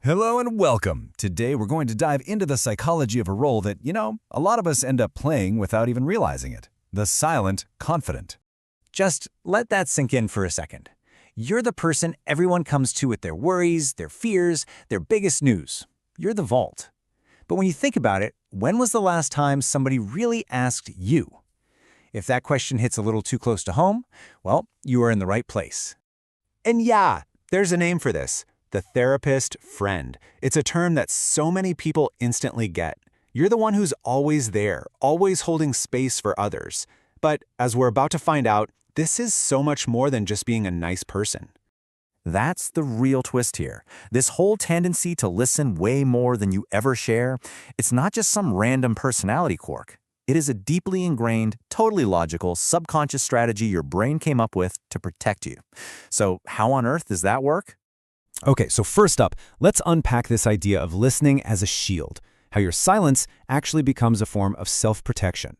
Hello and welcome. Today we're going to dive into the psychology of a role that, a lot of us end up playing without even realizing it. The silent confident. Just let that sink in for a second. You're the person everyone comes to with their worries, their fears, their biggest news. You're the vault. But when you think about it, when was the last time somebody really asked you? If that question hits a little too close to home, well, you are in the right place. And yeah, there's a name for this. The therapist friend. It's a term that so many people instantly get. You're the one who's always there, always holding space for others. But as we're about to find out, this is so much more than just being a nice person. That's the real twist here. This whole tendency to listen way more than you ever share, it's not just some random personality quirk. It is a deeply ingrained, totally logical, subconscious strategy your brain came up with to protect you. So how on earth does that work? Okay, so first up, let's unpack this idea of listening as a shield, how your silence actually becomes a form of self-protection.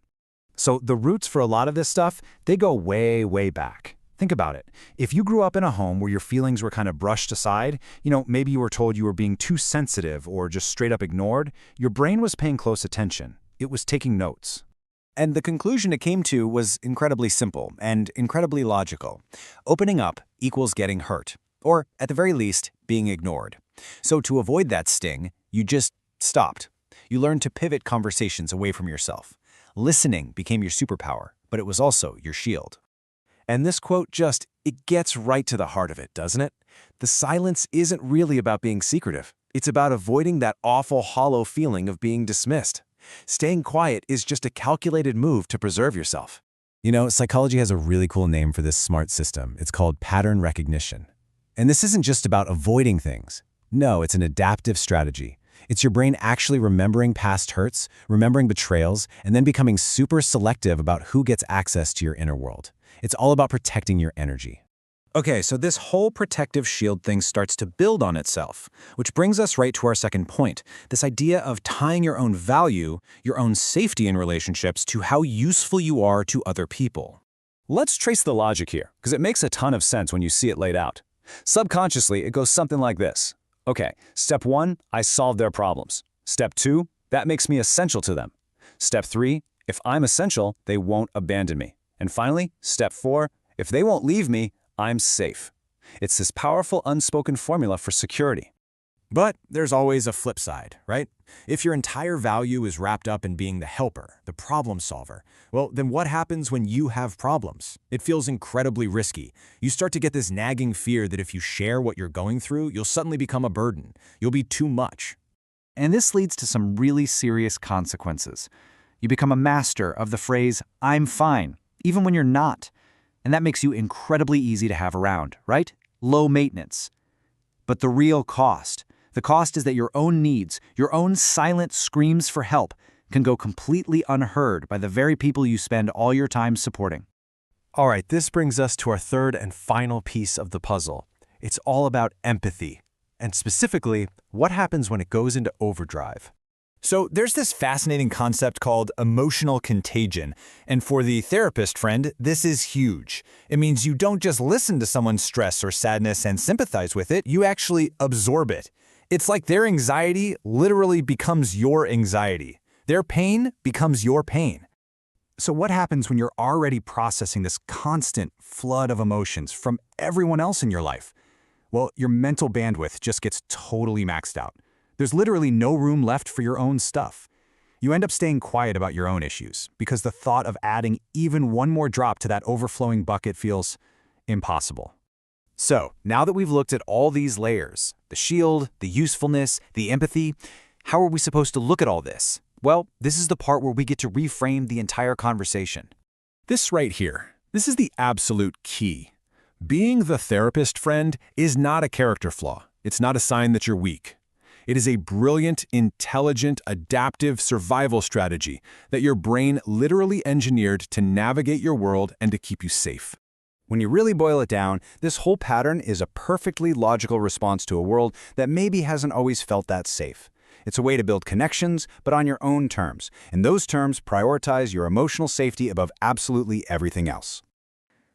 So the roots for a lot of this stuff, they go way, way back. Think about it. If you grew up in a home where your feelings were kind of brushed aside, maybe you were told you were being too sensitive or just straight up ignored, your brain was paying close attention. It was taking notes. And the conclusion it came to was incredibly simple and incredibly logical. Opening up equals getting hurt. Or, at the very least, being ignored. So to avoid that sting, you just stopped. You learned to pivot conversations away from yourself. Listening became your superpower, but it was also your shield. And this quote it gets right to the heart of it, doesn't it? The silence isn't really about being secretive. It's about avoiding that awful, hollow feeling of being dismissed. Staying quiet is just a calculated move to preserve yourself. Psychology has a really cool name for this smart system. It's called pattern recognition. And this isn't just about avoiding things. No, it's an adaptive strategy. It's your brain actually remembering past hurts, remembering betrayals, and then becoming super selective about who gets access to your inner world. It's all about protecting your energy. Okay, so this whole protective shield thing starts to build on itself, which brings us right to our second point, this idea of tying your own value, your own safety in relationships to how useful you are to other people. Let's trace the logic here, because it makes a ton of sense when you see it laid out. Subconsciously, it goes something like this. Okay, step 1, I solve their problems. Step 2, that makes me essential to them. Step 3, if I'm essential, they won't abandon me. And finally, step 4, if they won't leave me, I'm safe. It's this powerful unspoken formula for security. But there's always a flip side, right? If your entire value is wrapped up in being the helper, the problem solver, well, then what happens when you have problems? It feels incredibly risky. You start to get this nagging fear that if you share what you're going through, you'll suddenly become a burden. You'll be too much. And this leads to some really serious consequences. You become a master of the phrase, I'm fine, even when you're not. And that makes you incredibly easy to have around, right? Low maintenance. But the real cost is that your own needs, your own silent screams for help, can go completely unheard by the very people you spend all your time supporting. All right, this brings us to our third and final piece of the puzzle. It's all about empathy, and specifically, what happens when it goes into overdrive. So there's this fascinating concept called emotional contagion, and for the therapist friend, this is huge. It means you don't just listen to someone's stress or sadness and sympathize with it, you actually absorb it. It's like their anxiety literally becomes your anxiety. Their pain becomes your pain. So what happens when you're already processing this constant flood of emotions from everyone else in your life? Well, your mental bandwidth just gets totally maxed out. There's literally no room left for your own stuff. You end up staying quiet about your own issues because the thought of adding even one more drop to that overflowing bucket feels impossible. So, now that we've looked at all these layers, the shield, the usefulness, the empathy, how are we supposed to look at all this? Well, this is the part where we get to reframe the entire conversation. This right here, this is the absolute key. Being the therapist friend is not a character flaw. It's not a sign that you're weak. It is a brilliant, intelligent, adaptive survival strategy that your brain literally engineered to navigate your world and to keep you safe. When you really boil it down, this whole pattern is a perfectly logical response to a world that maybe hasn't always felt that safe. It's a way to build connections, but on your own terms, and those terms prioritize your emotional safety above absolutely everything else.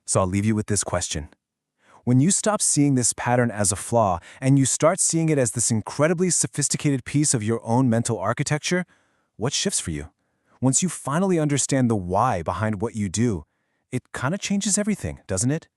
So I'll leave you with this question. When you stop seeing this pattern as a flaw and you start seeing it as this incredibly sophisticated piece of your own mental architecture, what shifts for you? Once you finally understand the why behind what you do, it kind of changes everything, doesn't it?